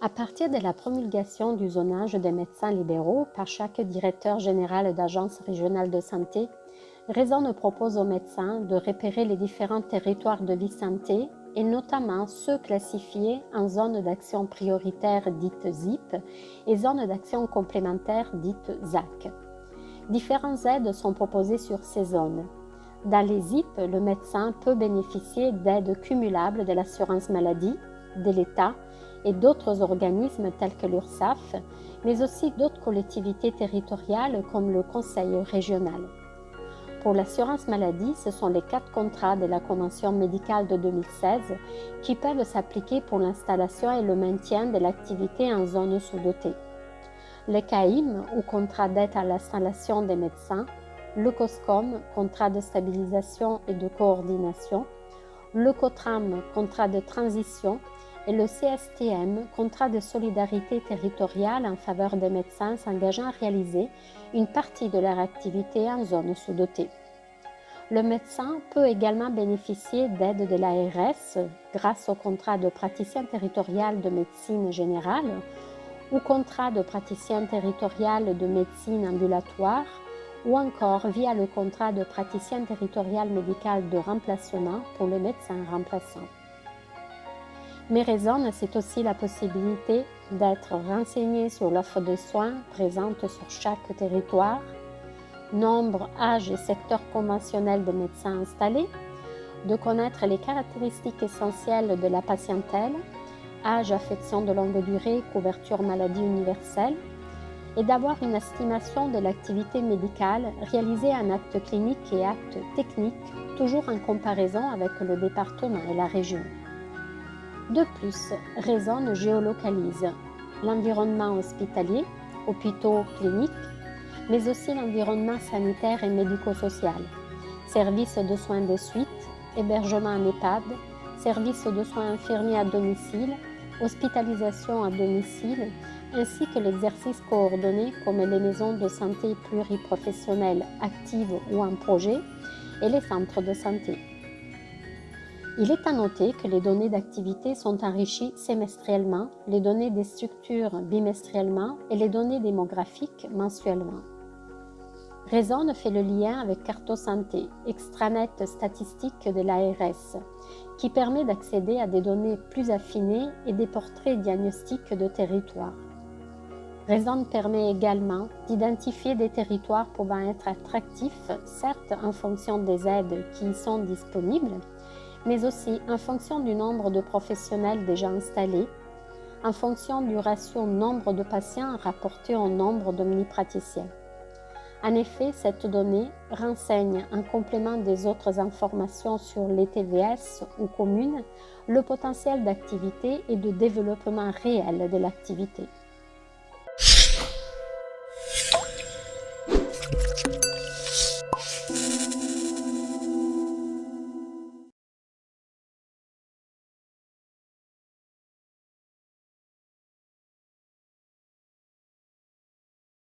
À partir de la promulgation du zonage des médecins libéraux par chaque directeur général d'agence régionale de santé, Raisonne propose aux médecins de repérer les différents territoires de vie santé et notamment ceux classifiés en zones d'action prioritaire dites ZIP et zones d'action complémentaire dites ZAC. Différentes aides sont proposées sur ces zones. Dans les ZIP, le médecin peut bénéficier d'aides cumulables de l'assurance maladie, de l'État et d'autres organismes tels que l'URSSAF, mais aussi d'autres collectivités territoriales comme le Conseil régional. Pour l'assurance maladie, ce sont les 4 contrats de la Convention médicale de 2016 qui peuvent s'appliquer pour l'installation et le maintien de l'activité en zone sous-dotée. Le CAIM, ou contrat d'aide à l'installation des médecins, le COSCOM, contrat de stabilisation et de coordination, le COTRAM, contrat de transition, et le CSTM, contrat de solidarité territoriale en faveur des médecins s'engageant à réaliser une partie de leur activité en zone sous-dotée. Le médecin peut également bénéficier d'aide de l'ARS grâce au contrat de praticien territorial de médecine générale ou contrat de praticien territorial de médecine ambulatoire ou encore via le contrat de praticien territorial médical de remplacement pour les médecins remplaçants. Mais Raisonne, c'est aussi la possibilité d'être renseigné sur l'offre de soins présente sur chaque territoire, nombre, âge et secteur conventionnel de médecins installés, de connaître les caractéristiques essentielles de la patientèle, âge, affection de longue durée, couverture maladie universelle, et d'avoir une estimation de l'activité médicale réalisée en actes cliniques et actes techniques, toujours en comparaison avec le département et la région. De plus, Raisonne géolocalise l'environnement hospitalier, hôpitaux, cliniques, mais aussi l'environnement sanitaire et médico-social, services de soins de suite, hébergement en EHPAD, services de soins infirmiers à domicile, hospitalisation à domicile, ainsi que l'exercice coordonné comme les maisons de santé pluriprofessionnelles actives ou en projet et les centres de santé. Il est à noter que les données d'activité sont enrichies semestriellement, les données des structures bimestriellement et les données démographiques mensuellement. Raisonne fait le lien avec Cartosanté, extranet statistique de l'ARS, qui permet d'accéder à des données plus affinées et des portraits diagnostiques de territoire. Raisonne permet également d'identifier des territoires pouvant être attractifs, certes en fonction des aides qui y sont disponibles, mais aussi en fonction du nombre de professionnels déjà installés, en fonction du ratio nombre de patients rapporté au nombre d'omnipraticiens. En effet, cette donnée renseigne, en complément des autres informations sur les TVS ou communes, le potentiel d'activité et de développement réel de l'activité.